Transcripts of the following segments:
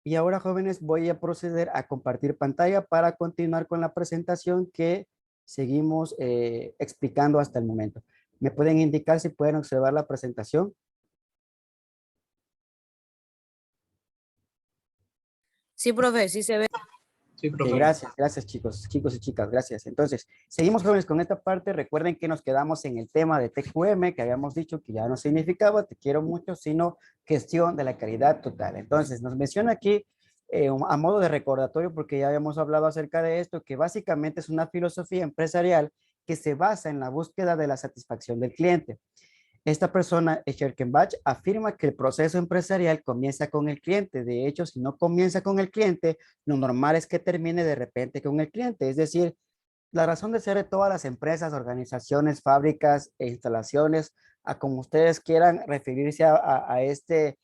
Y ahora, jóvenes, voy a proceder a compartir pantalla para continuar con la presentación que seguimos explicando hasta el momento. ¿Me pueden indicar si pueden observar la presentación? Sí, profe, sí se ve. Sí, Ok, profe. gracias chicos y chicas, gracias. Entonces, seguimos jóvenes con esta parte. Recuerden que nos quedamos en el tema de TQM, que habíamos dicho que ya no significaba te quiero mucho, sino gestión de la calidad total. Entonces, nos menciona aquí a modo de recordatorio, porque ya habíamos hablado acerca de esto, que básicamente es una filosofía empresarial que se basa en la búsqueda de la satisfacción del cliente. Esta persona, Scherkenbach, afirma que el proceso empresarial comienza con el cliente. De hecho, si no comienza con el cliente, lo normal es que termine de repente con el cliente. Es decir, la razón de ser de todas las empresas, organizaciones, fábricas e instalaciones, a como ustedes quieran referirse a este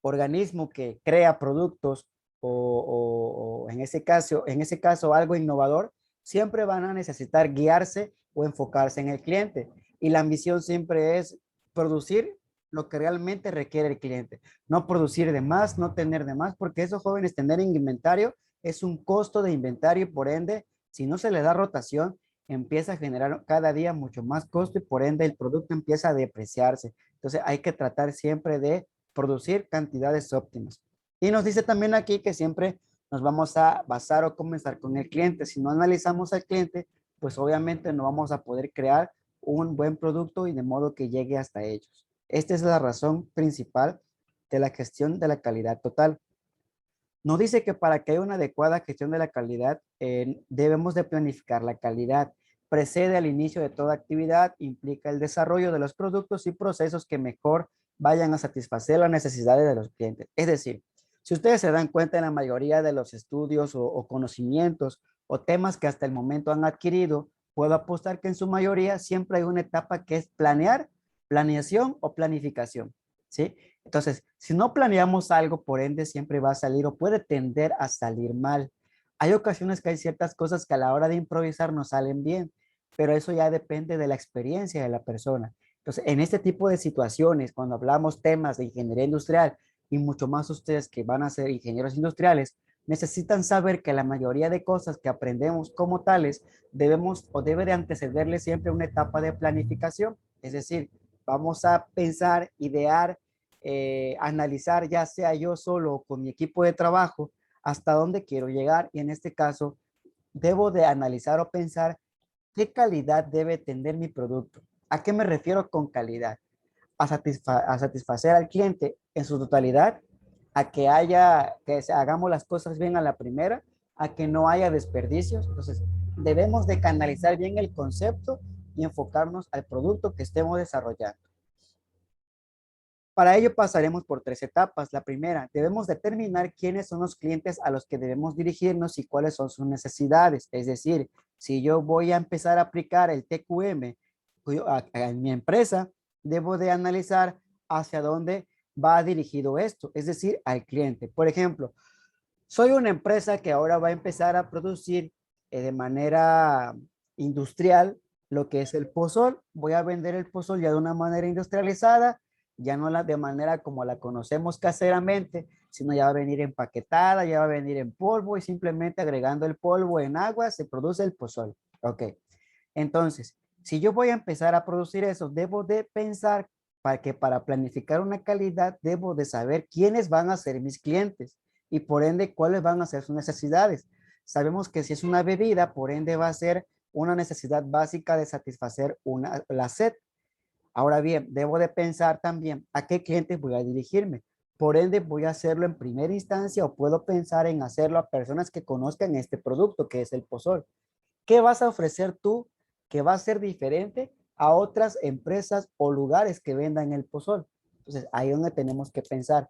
organismo que crea productos o en ese caso algo innovador, siempre van a necesitar guiarse o enfocarse en el cliente. Y la ambición siempre es producir lo que realmente requiere el cliente. No producir de más, no tener de más, porque esos jóvenes tener en inventario es un costo de inventario y por ende, si no se le da rotación, empieza a generar cada día mucho más costo y por ende el producto empieza a depreciarse. Entonces hay que tratar siempre de producir cantidades óptimas. Y nos dice también aquí que siempre nos vamos a basar o comenzar con el cliente. Si no analizamos al cliente, pues obviamente no vamos a poder crear un buen producto y de modo que llegue hasta ellos. Esta es la razón principal de la gestión de la calidad total. Nos dice que para que haya una adecuada gestión de la calidad, debemos de planificar la calidad. Precede al inicio de toda actividad, implica el desarrollo de los productos y procesos que mejor vayan a satisfacer las necesidades de los clientes. Es decir, si ustedes se dan cuenta en la mayoría de los estudios o conocimientos o temas que hasta el momento han adquirido, puedo apostar que en su mayoría siempre hay una etapa que es planear, planeación o planificación, ¿sí? Entonces, si no planeamos algo, por ende siempre va a salir o puede tender a salir mal. Hay ocasiones que hay ciertas cosas que a la hora de improvisar no salen bien, pero eso ya depende de la experiencia de la persona. Entonces, en este tipo de situaciones, cuando hablamos temas de ingeniería industrial y mucho más ustedes que van a ser ingenieros industriales, necesitan saber que la mayoría de cosas que aprendemos como tales debemos o debe de antecederle siempre una etapa de planificación. Es decir, vamos a pensar, idear, analizar ya sea yo solo o con mi equipo de trabajo hasta dónde quiero llegar y en este caso debo de analizar o pensar qué calidad debe tener mi producto. ¿A qué me refiero con calidad? A satisfacer al cliente en su totalidad, a que hagamos las cosas bien a la primera, a que no haya desperdicios. Entonces, debemos de canalizar bien el concepto y enfocarnos al producto que estemos desarrollando. Para ello pasaremos por tres etapas. La primera, debemos determinar quiénes son los clientes a los que debemos dirigirnos y cuáles son sus necesidades. Es decir, si yo voy a empezar a aplicar el TQM en mi empresa, debo de analizar hacia dónde va dirigido esto, es decir, al cliente. Por ejemplo, soy una empresa que ahora va a empezar a producir de manera industrial lo que es el pozol. Voy a vender el pozol ya de una manera industrializada, ya no de manera como la conocemos caseramente, sino ya va a venir empaquetada, ya va a venir en polvo y simplemente agregando el polvo en agua se produce el pozol. Ok. Entonces, si yo voy a empezar a producir eso, debo de pensar para planificar una calidad, debo de saber quiénes van a ser mis clientes y por ende cuáles van a ser sus necesidades. Sabemos que si es una bebida, por ende va a ser una necesidad básica de satisfacer la sed. Ahora bien, debo de pensar también a qué clientes voy a dirigirme. Por ende, voy a hacerlo en primera instancia o puedo pensar en hacerlo a personas que conozcan este producto, que es el pozol. ¿Qué vas a ofrecer tú que va a ser diferente a otras empresas o lugares que vendan el pozol? Entonces, ahí es donde tenemos que pensar,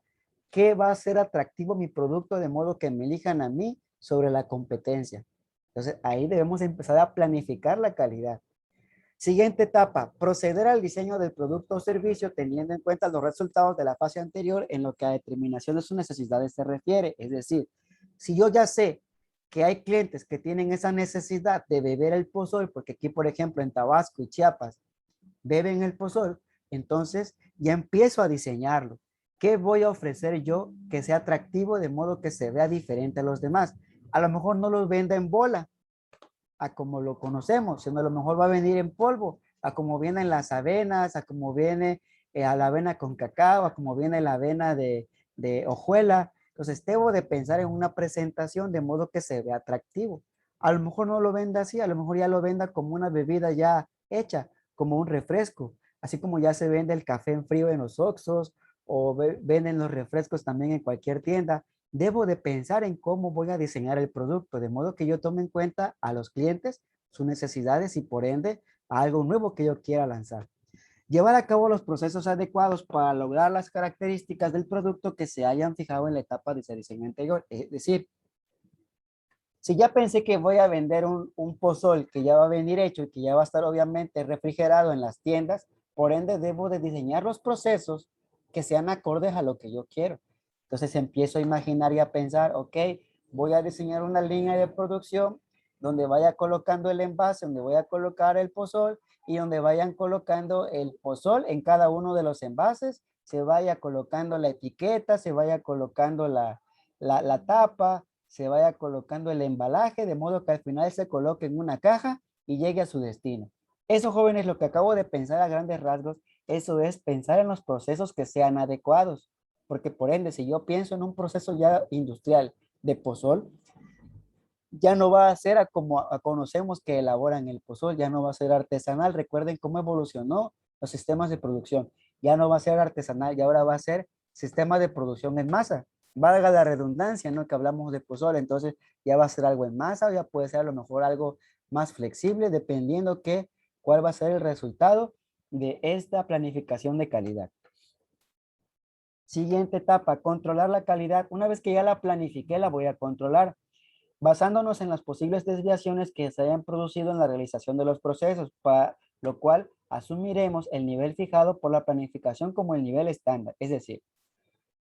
¿qué va a ser atractivo mi producto de modo que me elijan a mí sobre la competencia? Entonces, ahí debemos empezar a planificar la calidad. Siguiente etapa, proceder al diseño del producto o servicio teniendo en cuenta los resultados de la fase anterior en lo que a determinación de sus necesidades se refiere. Es decir, si yo ya sé que hay clientes que tienen esa necesidad de beber el pozol, porque aquí, por ejemplo, en Tabasco y Chiapas beben el pozol, entonces ya empiezo a diseñarlo. ¿Qué voy a ofrecer yo que sea atractivo de modo que se vea diferente a los demás? A lo mejor no los venda en bola, a como lo conocemos, sino a lo mejor va a venir en polvo, a como vienen las avenas, a como viene a la avena con cacao, a como viene la avena de hojuela. Entonces, debo de pensar en una presentación de modo que se vea atractivo. A lo mejor no lo venda así, a lo mejor ya lo venda como una bebida ya hecha, como un refresco, así como ya se vende el café en frío en los Oxxos o venden los refrescos también en cualquier tienda. Debo de pensar en cómo voy a diseñar el producto, de modo que yo tome en cuenta a los clientes, sus necesidades y por ende a algo nuevo que yo quiera lanzar. Llevar a cabo los procesos adecuados para lograr las características del producto que se hayan fijado en la etapa de ese diseño anterior. Es decir, si ya pensé que voy a vender un pozol que ya va a venir hecho y que ya va a estar obviamente refrigerado en las tiendas, por ende debo de diseñar los procesos que sean acordes a lo que yo quiero. Entonces empiezo a imaginar y a pensar, ok, voy a diseñar una línea de producción donde vaya colocando el envase, donde voy a colocar el pozol y donde vayan colocando el pozol en cada uno de los envases, se vaya colocando la etiqueta, se vaya colocando la tapa, se vaya colocando el embalaje de modo que al final se coloque en una caja y llegue a su destino. Eso, jóvenes, lo que acabo de pensar a grandes rasgos, eso es pensar en los procesos que sean adecuados, porque por ende, si yo pienso en un proceso ya industrial de pozol, ya no va a ser como conocemos que elaboran el pozol, ya no va a ser artesanal. Recuerden cómo evolucionó los sistemas de producción. Ya no va a ser artesanal y ahora va a ser sistema de producción en masa. Valga la redundancia, ¿no? Que hablamos de pozol, entonces ya va a ser algo en masa, ya puede ser a lo mejor algo más flexible, dependiendo cuál va a ser el resultado de esta planificación de calidad. Siguiente etapa, controlar la calidad. Una vez que ya la planifiqué, la voy a controlar basándonos en las posibles desviaciones que se hayan producido en la realización de los procesos, para lo cual asumiremos el nivel fijado por la planificación como el nivel estándar. Es decir,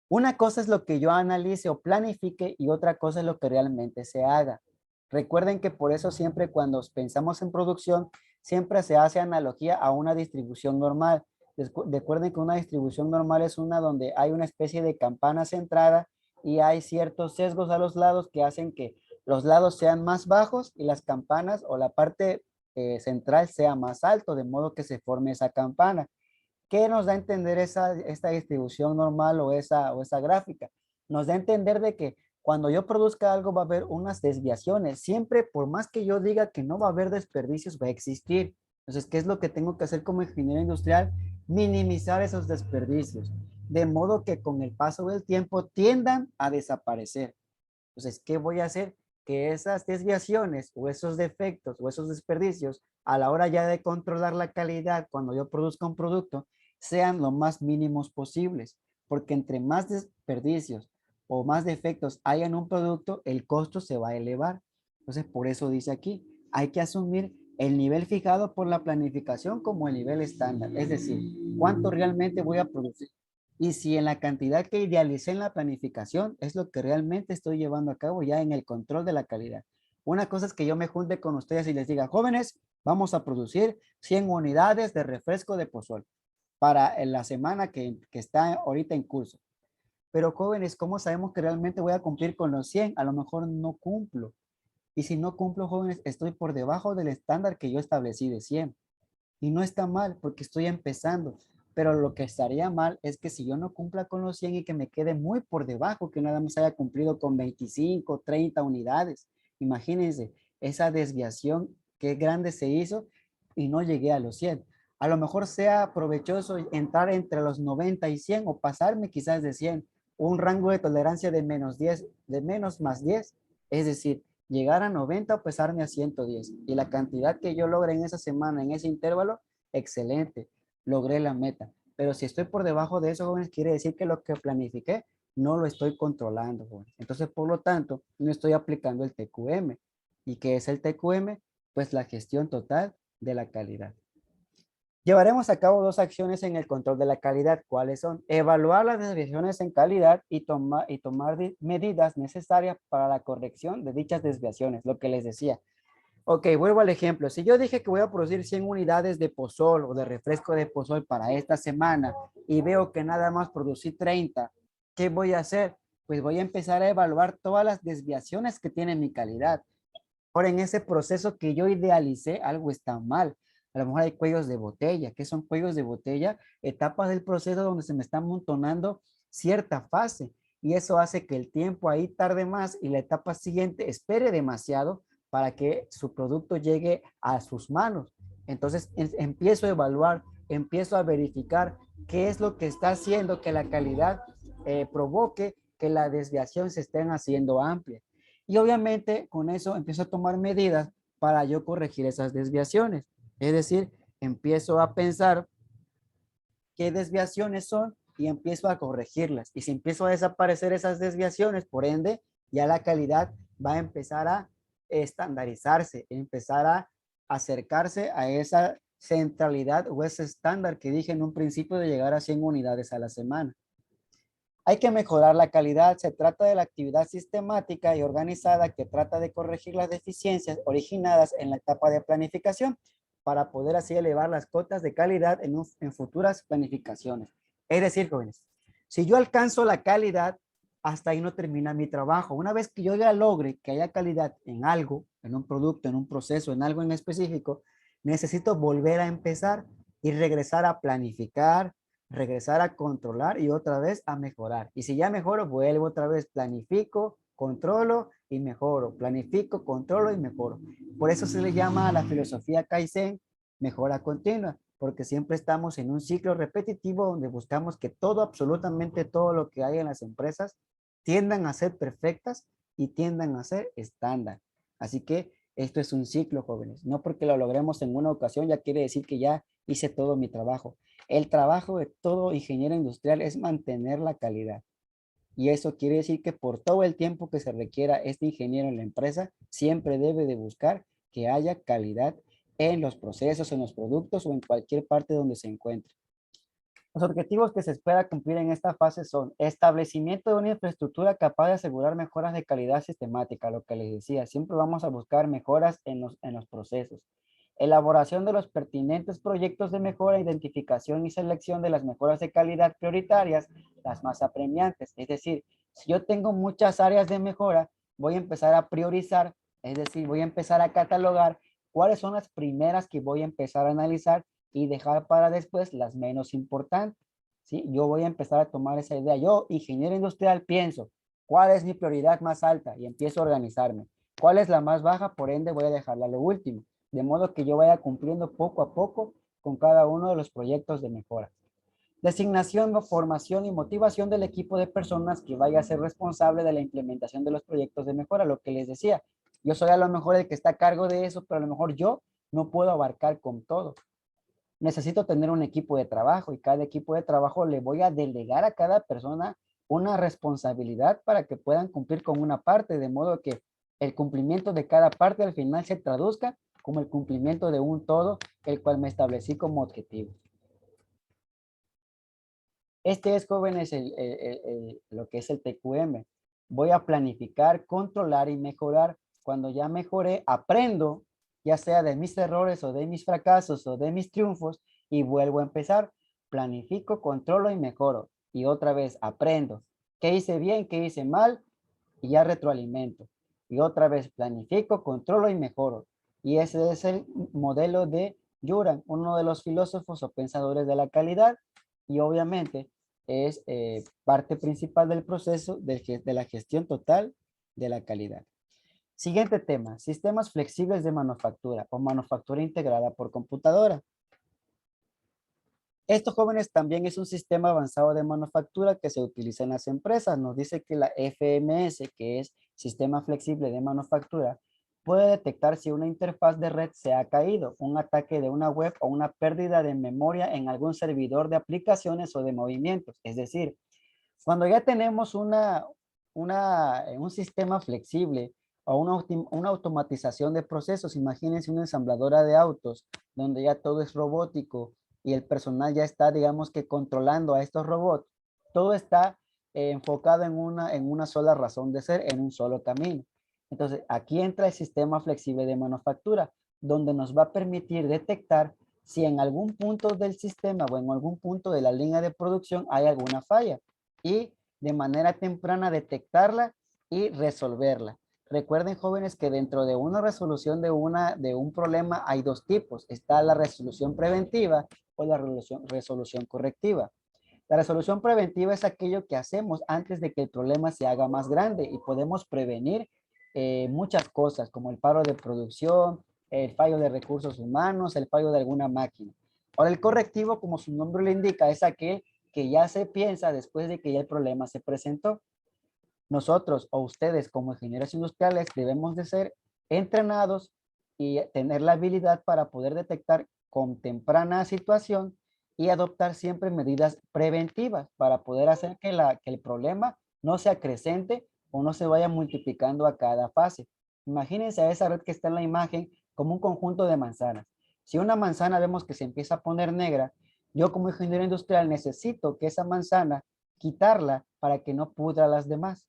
una cosa es lo que yo analice o planifique y otra cosa es lo que realmente se haga. Recuerden que por eso siempre cuando pensamos en producción, siempre se hace analogía a una distribución normal. Recuerden que una distribución normal es una donde hay una especie de campana centrada y hay ciertos sesgos a los lados que hacen que los lados sean más bajos y las campanas o la parte central sea más alto, de modo que se forme esa campana. ¿Qué nos da a entender esta distribución normal o esa gráfica? Nos da a entender de que cuando yo produzca algo va a haber unas desviaciones. Siempre, por más que yo diga que no va a haber desperdicios, va a existir. Entonces, ¿qué es lo que tengo que hacer como ingeniero industrial? Minimizar esos desperdicios, de modo que con el paso del tiempo tiendan a desaparecer. Entonces, ¿qué voy a hacer? Que esas desviaciones o esos defectos o esos desperdicios a la hora ya de controlar la calidad cuando yo produzca un producto sean lo más mínimos posibles, porque entre más desperdicios o más defectos haya en un producto, el costo se va a elevar. Entonces, por eso dice aquí, hay que asumir el nivel fijado por la planificación como el nivel estándar, es decir, cuánto realmente voy a producir y si en la cantidad que idealicé en la planificación es lo que realmente estoy llevando a cabo ya en el control de la calidad. Una cosa es que yo me junte con ustedes y les diga, jóvenes, vamos a producir 100 unidades de refresco de pozol para la semana que está ahorita en curso. Pero jóvenes, ¿cómo sabemos que realmente voy a cumplir con los 100? A lo mejor no cumplo. Y si no cumplo, jóvenes, estoy por debajo del estándar que yo establecí de 100. Y no está mal porque estoy empezando. Pero lo que estaría mal es que si yo no cumpla con los 100 y que me quede muy por debajo, que nada más haya cumplido con 25, 30 unidades. Imagínense esa desviación, qué grande se hizo y no llegué a los 100. A lo mejor sea provechoso entrar entre los 90 y 100 o pasarme quizás de 100, un rango de tolerancia de menos 10, de menos más 10. Es decir, llegar a 90 o pesarme a 110. Y la cantidad que yo logre en esa semana, en ese intervalo, excelente, logré la meta. Pero si estoy por debajo de eso, jóvenes, quiere decir que lo que planifiqué no lo estoy controlando, jóvenes. Entonces, por lo tanto, no estoy aplicando el TQM. ¿Y qué es el TQM? Pues la gestión total de la calidad. Llevaremos a cabo dos acciones en el control de la calidad. ¿Cuáles son? Evaluar las desviaciones en calidad y tomar medidas necesarias para la corrección de dichas desviaciones, lo que les decía. Ok, vuelvo al ejemplo. Si yo dije que voy a producir 100 unidades de pozol o de refresco de pozol para esta semana y veo que nada más producí 30, ¿qué voy a hacer? Pues voy a empezar a evaluar todas las desviaciones que tiene mi calidad. Ahora, en ese proceso que yo idealicé, algo está mal. A lo mejor hay cuellos de botella. ¿Qué son cuellos de botella? Etapas del proceso donde se me está amontonando cierta fase. Y eso hace que el tiempo ahí tarde más y la etapa siguiente espere demasiado para que su producto llegue a sus manos. Entonces empiezo a evaluar, empiezo a verificar qué es lo que está haciendo que la calidad provoque que la desviación se estén haciendo amplia. Y obviamente con eso empiezo a tomar medidas para yo corregir esas desviaciones. Es decir, empiezo a pensar qué desviaciones son y empiezo a corregirlas. Y si empiezo a desaparecer esas desviaciones, por ende, ya la calidad va a empezar a estandarizarse, empezar a acercarse a esa centralidad o ese estándar que dije en un principio de llegar a 100 unidades a la semana. Hay que mejorar la calidad. Se trata de la actividad sistemática y organizada que trata de corregir las deficiencias originadas en la etapa de planificación para poder así elevar las cotas de calidad en futuras planificaciones. Es decir, jóvenes, si yo alcanzo la calidad, hasta ahí no termina mi trabajo. Una vez que yo ya logre que haya calidad en algo, en un producto, en un proceso, en algo en específico, necesito volver a empezar y regresar a planificar, regresar a controlar y otra vez a mejorar. Y si ya mejoro, vuelvo otra vez, planifico, controlo y mejoro. Planifico, controlo y mejoro. Por eso se le llama a la filosofía Kaizen mejora continua, porque siempre estamos en un ciclo repetitivo donde buscamos que todo, absolutamente todo lo que hay en las empresas tiendan a ser perfectas y tiendan a ser estándar. Así que esto es un ciclo, jóvenes. No porque lo logremos en una ocasión ya quiere decir que ya hice todo mi trabajo. El trabajo de todo ingeniero industrial es mantener la calidad. Y eso quiere decir que por todo el tiempo que se requiera este ingeniero en la empresa, siempre debe de buscar que haya calidad en los procesos, en los productos o en cualquier parte donde se encuentre. Los objetivos que se espera cumplir en esta fase son establecimiento de una infraestructura capaz de asegurar mejoras de calidad sistemática, lo que les decía, siempre vamos a buscar mejoras en los procesos. Elaboración de los pertinentes proyectos de mejora, identificación y selección de las mejoras de calidad prioritarias, las más apremiantes. Es decir, si yo tengo muchas áreas de mejora, voy a empezar a priorizar, es decir, voy a empezar a catalogar cuáles son las primeras que voy a empezar a analizar y dejar para después las menos importantes. ¿Sí? Yo voy a empezar a tomar esa idea. Yo, ingeniero industrial, pienso, ¿cuál es mi prioridad más alta? Y empiezo a organizarme. ¿Cuál es la más baja? Por ende, voy a dejarla a lo último. De modo que yo vaya cumpliendo poco a poco con cada uno de los proyectos de mejora. Designación, formación y motivación del equipo de personas que vaya a ser responsable de la implementación de los proyectos de mejora. Lo que les decía, yo soy a lo mejor el que está a cargo de eso, pero a lo mejor yo no puedo abarcar con todo. Necesito tener un equipo de trabajo y cada equipo de trabajo le voy a delegar a cada persona una responsabilidad para que puedan cumplir con una parte, de modo que el cumplimiento de cada parte al final se traduzca como el cumplimiento de un todo, el cual me establecí como objetivo. Este es, jóvenes, lo que es el TQM. Voy a planificar, controlar y mejorar. Cuando ya mejoré, aprendo, ya sea de mis errores o de mis fracasos o de mis triunfos, y vuelvo a empezar. Planifico, controlo y mejoro. Y otra vez aprendo. ¿Qué hice bien? ¿Qué hice mal? Y ya retroalimento. Y otra vez planifico, controlo y mejoro. Y ese es el modelo de Juran, uno de los filósofos o pensadores de la calidad. Y obviamente es parte principal del proceso de la gestión total de la calidad. Siguiente tema, sistemas flexibles de manufactura o manufactura integrada por computadora. Estos jóvenes también es un sistema avanzado de manufactura que se utiliza en las empresas. Nos dice que la FMS, que es Sistema Flexible de Manufactura, puede detectar si una interfaz de red se ha caído, un ataque de una web o una pérdida de memoria en algún servidor de aplicaciones o de movimientos. Es decir, cuando ya tenemos un sistema flexible o una automatización de procesos, imagínense una ensambladora de autos donde ya todo es robótico y el personal ya está, digamos que controlando a estos robots. Todo está enfocado en una sola razón de ser, en un solo camino. Entonces, aquí entra el sistema flexible de manufactura, donde nos va a permitir detectar si en algún punto del sistema o en algún punto de la línea de producción hay alguna falla y de manera temprana detectarla y resolverla. Recuerden, jóvenes, que dentro de una resolución de un problema hay dos tipos. Está la resolución preventiva o la resolución correctiva. La resolución preventiva es aquello que hacemos antes de que el problema se haga más grande y podemos prevenir muchas cosas como el paro de producción, el fallo de recursos humanos, el fallo de alguna máquina. Ahora, el correctivo, como su nombre lo indica, es aquel que ya se piensa después de que ya el problema se presentó. Nosotros o ustedes como ingenieros industriales debemos de ser entrenados y tener la habilidad para poder detectar con temprana situación y adoptar siempre medidas preventivas para poder hacer que el problema no se acrecente o no se vaya multiplicando a cada fase. Imagínense a esa red que está en la imagen como un conjunto de manzanas. Si una manzana vemos que se empieza a poner negra, yo como ingeniero industrial necesito que esa manzana quitarla para que no pudra las demás.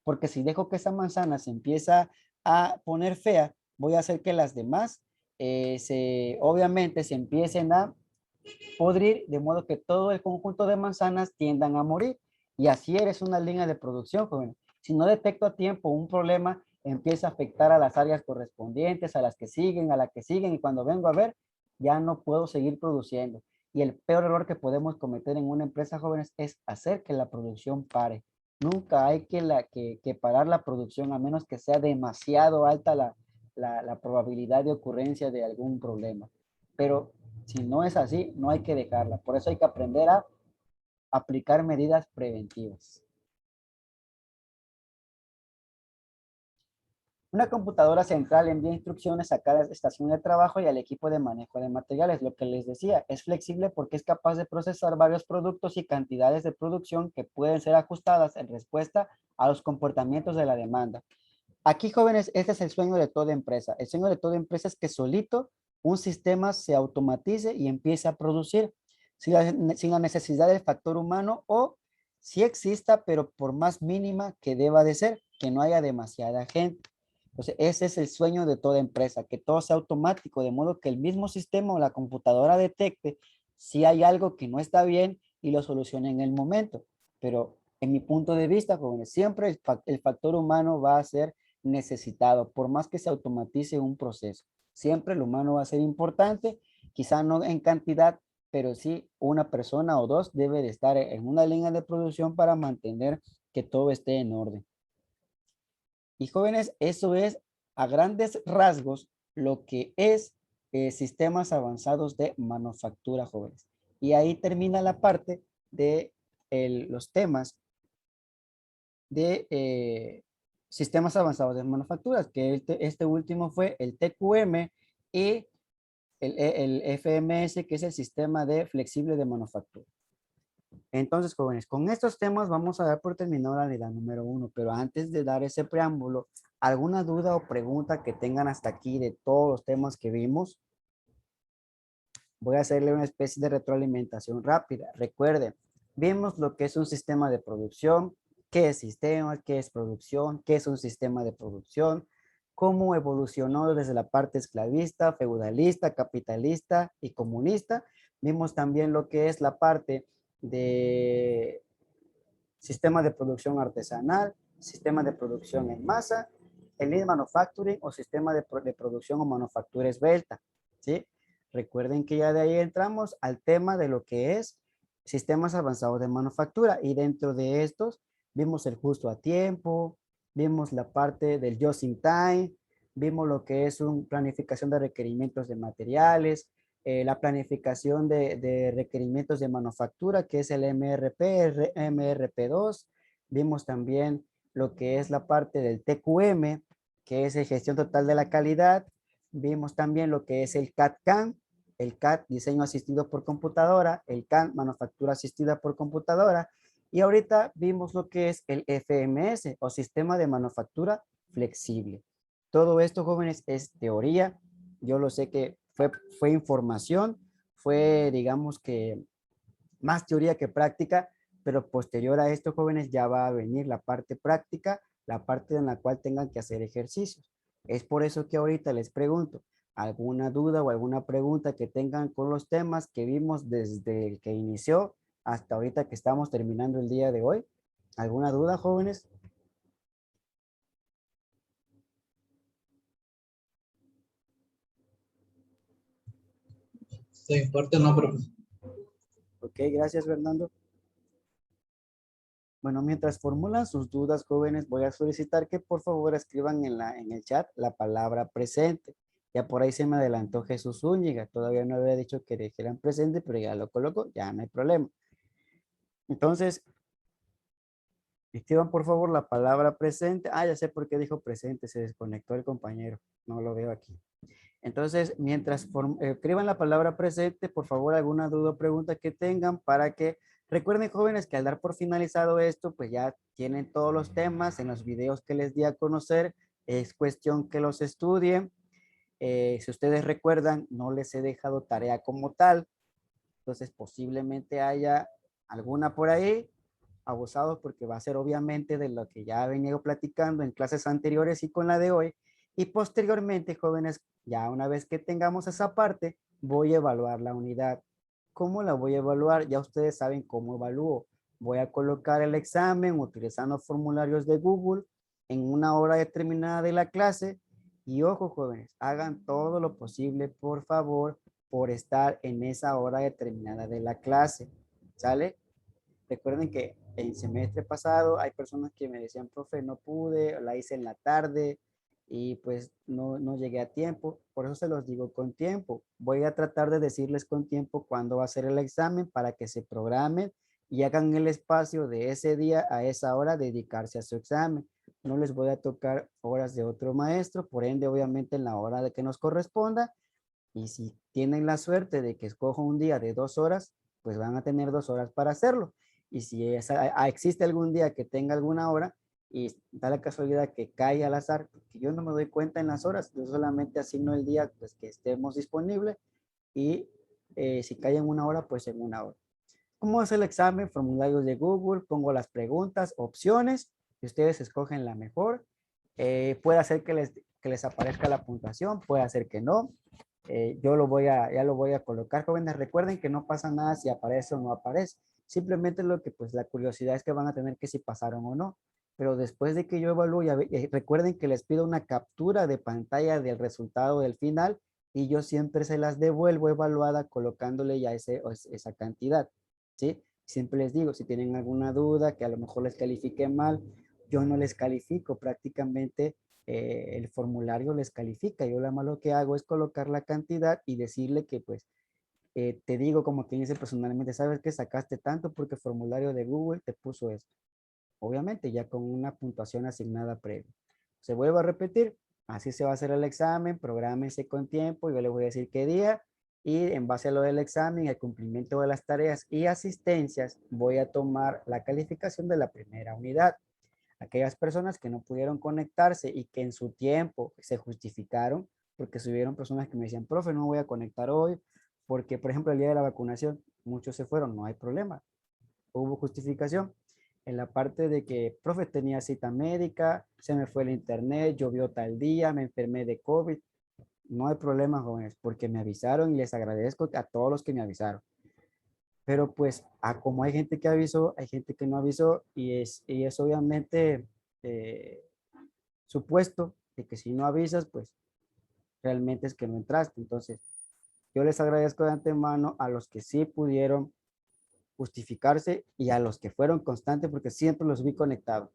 Porque si dejo que esa manzana se empieza a poner fea, voy a hacer que las demás obviamente se empiecen a podrir, de modo que todo el conjunto de manzanas tiendan a morir. Y así eres una línea de producción, joven. Si no detecto a tiempo un problema, empieza a afectar a las áreas correspondientes, a las que siguen, a las que siguen, y cuando vengo a ver, ya no puedo seguir produciendo. Y el peor error que podemos cometer en una empresa, jóvenes, es hacer que la producción pare. Nunca hay que parar la producción a menos que sea demasiado alta la probabilidad de ocurrencia de algún problema. Pero si no es así, no hay que dejarla. Por eso hay que aprender a aplicar medidas preventivas. Una computadora central envía instrucciones a cada estación de trabajo y al equipo de manejo de materiales. Lo que les decía, es flexible porque es capaz de procesar varios productos y cantidades de producción que pueden ser ajustadas en respuesta a los comportamientos de la demanda. Aquí, jóvenes, este es el sueño de toda empresa. El sueño de toda empresa es que solito un sistema se automatice y empiece a producir sin la necesidad del factor humano o si exista, pero por más mínima que deba de ser, que no haya demasiada gente. Entonces, ese es el sueño de toda empresa, que todo sea automático, de modo que el mismo sistema o la computadora detecte si hay algo que no está bien y lo solucione en el momento. Pero en mi punto de vista, jóvenes, siempre el factor humano va a ser necesitado, por más que se automatice un proceso. Siempre el humano va a ser importante, quizá no en cantidad, pero sí una persona o dos debe de estar en una línea de producción para mantener que todo esté en orden. Y jóvenes, eso es a grandes rasgos lo que es sistemas avanzados de manufactura, jóvenes. Y ahí termina la parte de los temas de sistemas avanzados de manufacturas, que este último fue el TQM y el FMS, que es el sistema de flexible de manufactura. Entonces, jóvenes, con estos temas vamos a dar por terminada la unidad número 1, pero antes de dar ese preámbulo, ¿alguna duda o pregunta que tengan hasta aquí de todos los temas que vimos? Voy a hacerle una especie de retroalimentación rápida. Recuerden, vimos lo que es un sistema de producción, qué es sistema, qué es producción, qué es un sistema de producción, cómo evolucionó desde la parte esclavista, feudalista, capitalista y comunista. Vimos también lo que es la parte de sistema de producción artesanal, sistema de producción en masa, el lean manufacturing o sistema de producción o manufactura esbelta, ¿sí? Recuerden que ya de ahí entramos al tema de lo que es sistemas avanzados de manufactura y dentro de estos vimos el justo a tiempo, vimos la parte del just in time, vimos lo que es una planificación de requerimientos de materiales, la planificación de requerimientos de manufactura, que es el MRP, MRP2. Vimos también lo que es la parte del TQM, que es el gestión total de la calidad. Vimos también lo que es el CAD-CAM, el CAD, diseño asistido por computadora, el CAM, manufactura asistida por computadora. Y ahorita vimos lo que es el FMS o sistema de manufactura flexible. Todo esto, jóvenes, es teoría. Yo lo sé que fue información, fue, digamos que, más teoría que práctica, pero posterior a esto, jóvenes, ya va a venir la parte práctica la parte en la cual tengan que hacer ejercicios. Es por eso que ahorita les pregunto, ¿alguna duda o alguna pregunta que tengan con los temas que vimos desde el que inició hasta ahorita que estamos terminando el día de hoy? ¿Alguna duda, jóvenes? De mi parte no, profesor. Ok, gracias, Fernando. Bueno, mientras formulan sus dudas, jóvenes, voy a solicitar que por favor escriban en el chat la palabra presente. Ya por ahí se me adelantó Jesús Zúñiga. Todavía no había dicho que dijeran presente, pero ya lo coloco, ya no hay problema. Entonces, escriban por favor la palabra presente. Ah, ya sé por qué dijo presente, se desconectó el compañero. No lo veo aquí. Entonces, mientras escriban la palabra presente, por favor, alguna duda o pregunta que tengan para que recuerden, jóvenes, que al dar por finalizado esto, pues ya tienen todos los temas en los videos que les di a conocer. Es cuestión que los estudien. Si ustedes recuerdan, no les he dejado tarea como tal. Entonces, posiblemente haya alguna por ahí, abusados, porque va a ser obviamente de lo que ya he venido platicando en clases anteriores y con la de hoy. Y posteriormente, jóvenes, ya una vez que tengamos esa parte, voy a evaluar la unidad. ¿Cómo la voy a evaluar? Ya ustedes saben cómo evalúo. Voy a colocar el examen utilizando formularios de Google en una hora determinada de la clase. Y ojo, jóvenes, hagan todo lo posible, por favor, por estar en esa hora determinada de la clase. ¿Sale? Recuerden que el semestre pasado hay personas que me decían, profe, no pude, la hice en la tarde y pues no llegué a tiempo. Por eso se los digo con tiempo. Voy a tratar de decirles con tiempo cuándo va a ser el examen para que se programen y hagan el espacio de ese día a esa hora dedicarse a su examen. No les voy a tocar horas de otro maestro, por ende, obviamente en la hora de que nos corresponda. Y si tienen la suerte de que escojo un día de 2 horas, pues van a tener 2 horas para hacerlo. Y si existe algún día que tenga alguna hora y da la casualidad que cae al azar, que yo no me doy cuenta en las horas, yo solamente asigno el día pues, que estemos disponibles y si cae en una hora, pues en una hora. ¿Cómo es el examen? Formularios de Google, pongo las preguntas, opciones, y ustedes escogen la mejor. Puede hacer que les aparezca la puntuación, puede hacer que no. Yo ya lo voy a colocar, jóvenes. Recuerden que no pasa nada si aparece o no aparece. Simplemente lo que, pues, la curiosidad es que van a tener que si pasaron o no. Pero después de que yo evalúe, recuerden que les pido una captura de pantalla del resultado del final y yo siempre se las devuelvo evaluada colocándole ya esa cantidad. ¿Sí? Siempre les digo, si tienen alguna duda, que a lo mejor les califique mal, yo no les califico, prácticamente el formulario les califica. Yo lo más lo que hago es colocar la cantidad y decirle que pues te digo como quien dice personalmente, sabes que sacaste tanto porque el formulario de Google te puso esto. Obviamente ya con una puntuación asignada previa. Se vuelve a repetir, así se va a hacer el examen, prográmense con tiempo, yo les voy a decir qué día y en base a lo del examen, el cumplimiento de las tareas y asistencias, voy a tomar la calificación de la primera unidad. Aquellas personas que no pudieron conectarse y que en su tiempo se justificaron, porque subieron personas que me decían, profe, no voy a conectar hoy, porque por ejemplo el día de la vacunación, muchos se fueron, no hay problema, hubo justificación. En la parte de que, profe, tenía cita médica, se me fue el internet, llovió tal día, me enfermé de COVID, no hay problema, jóvenes, porque me avisaron y les agradezco a todos los que me avisaron. Pero pues, como hay gente que avisó, hay gente que no avisó y es obviamente eh, supuesto de que si no avisas, pues realmente es que no entraste. Entonces, yo les agradezco de antemano a los que sí pudieron justificarse y a los que fueron constantes porque siempre los vi conectados.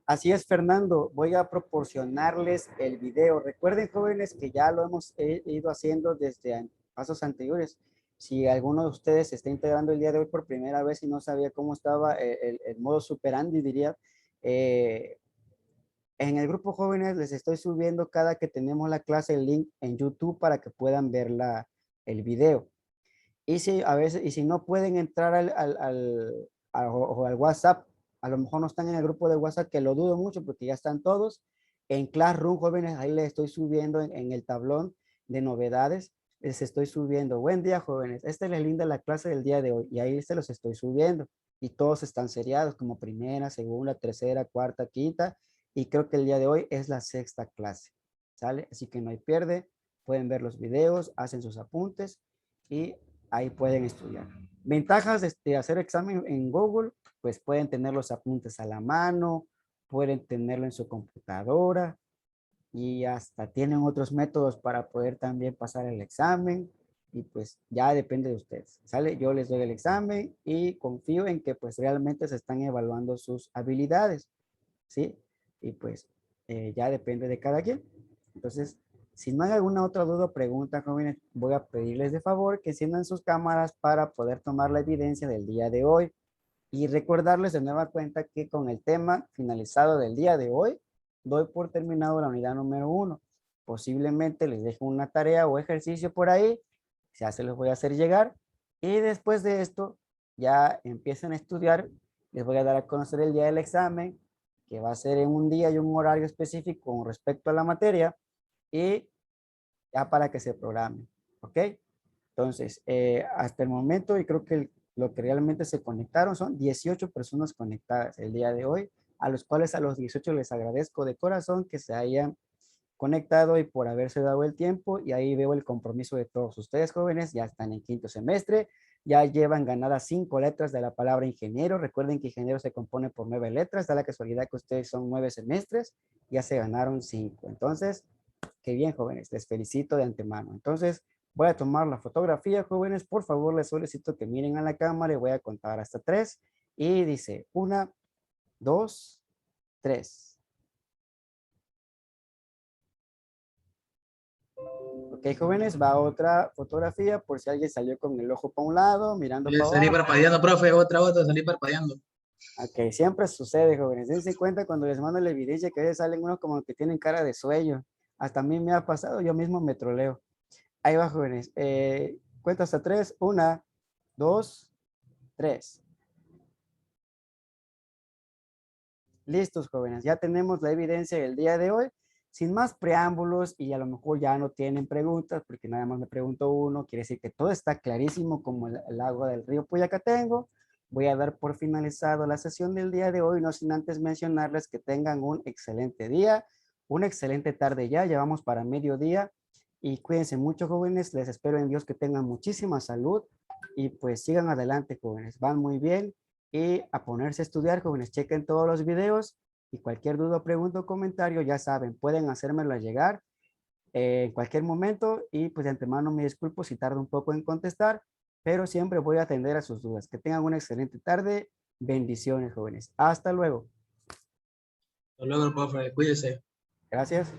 Así es, Fernando. Voy a proporcionarles el video. Recuerden, jóvenes, que ya lo hemos ido haciendo desde pasos anteriores. Si alguno de ustedes se está integrando el día de hoy por primera vez y no sabía cómo estaba el modo superandi, diría, en el grupo jóvenes les estoy subiendo cada que tenemos la clase el link en YouTube para que puedan ver el video. Y si a veces, y si no pueden entrar o al WhatsApp, a lo mejor no están en el grupo de WhatsApp, que lo dudo mucho porque ya están todos. En Classroom, jóvenes, ahí les estoy subiendo en el tablón de novedades. Les estoy subiendo. Buen día, jóvenes. Esta es el link de la clase del día de hoy y ahí se los estoy subiendo. y todos están seriados como primera, segunda, tercera, cuarta, quinta, y creo que el día de hoy es la sexta clase, ¿sale? Así que no hay pierde, pueden ver los videos, hacen sus apuntes y ahí pueden estudiar. Ventajas de hacer examen en Google, pues pueden tener los apuntes a la mano, pueden tenerlo en su computadora y hasta tienen otros métodos para poder también pasar el examen y pues ya depende de ustedes, ¿sale? Yo les doy el examen y confío en que pues realmente se están evaluando sus habilidades, ¿sí? Y pues ya depende de cada quien. Entonces, si no hay alguna otra duda o pregunta, jóvenes, voy a pedirles de favor que enciendan sus cámaras para poder tomar la evidencia del día de hoy y recordarles de nueva cuenta que con el tema finalizado del día de hoy, doy por terminado la unidad número 1. Posiblemente les dejo una tarea o ejercicio por ahí, ya se los voy a hacer llegar y después de esto ya empiecen a estudiar. Les voy a dar a conocer el día del examen, que va a ser en un día y un horario específico con respecto a la materia y ya para que se programen, ¿ok? Entonces, hasta el momento, y creo que lo que realmente se conectaron son 18 personas conectadas el día de hoy, a los cuales a los 18 les agradezco de corazón que se hayan conectado y por haberse dado el tiempo. Y ahí veo el compromiso de todos ustedes, jóvenes. Ya están en quinto semestre, ya llevan ganadas 5 letras de la palabra ingeniero. Recuerden que ingeniero se compone por 9 letras, da la casualidad que ustedes son 9 semestres, ya se ganaron 5. Entonces, qué bien, jóvenes, les felicito de antemano. Entonces, voy a tomar la fotografía, jóvenes. Por favor, les solicito que miren a la cámara y voy a contar hasta 3. Y dice, 1, 2, 3. Ok, jóvenes, va otra fotografía por si alguien salió con el ojo para un lado, mirando para Salí abajo. parpadeando, profe, otra, salí parpadeando. Ok, siempre sucede, jóvenes. Dense cuenta cuando les mando la evidencia que a veces salen unos como que tienen cara de sueño. Hasta a mí me ha pasado, yo mismo me troleo. Ahí va, jóvenes. Cuento hasta 3. 1, 2, 3. Listos, jóvenes. Ya tenemos la evidencia del día de hoy. Sin más preámbulos y a lo mejor ya no tienen preguntas porque nada más me pregunto uno. Quiere decir que todo está clarísimo como el agua del río Puyacatengo. Voy a dar por finalizado la sesión del día de hoy, no sin antes mencionarles que tengan un excelente día, una excelente tarde ya. Llevamos para mediodía y cuídense mucho, jóvenes. Les espero en Dios que tengan muchísima salud y pues sigan adelante, jóvenes. Van muy bien y a ponerse a estudiar, jóvenes. Chequen todos los videos y cualquier duda, pregunta o comentario, ya saben, pueden hacérmelo llegar en cualquier momento y pues de antemano me disculpo si tardo un poco en contestar, pero siempre voy a atender a sus dudas. Que tengan una excelente tarde. Bendiciones, jóvenes. Hasta luego. Hasta luego, profe, cuídese. Gracias.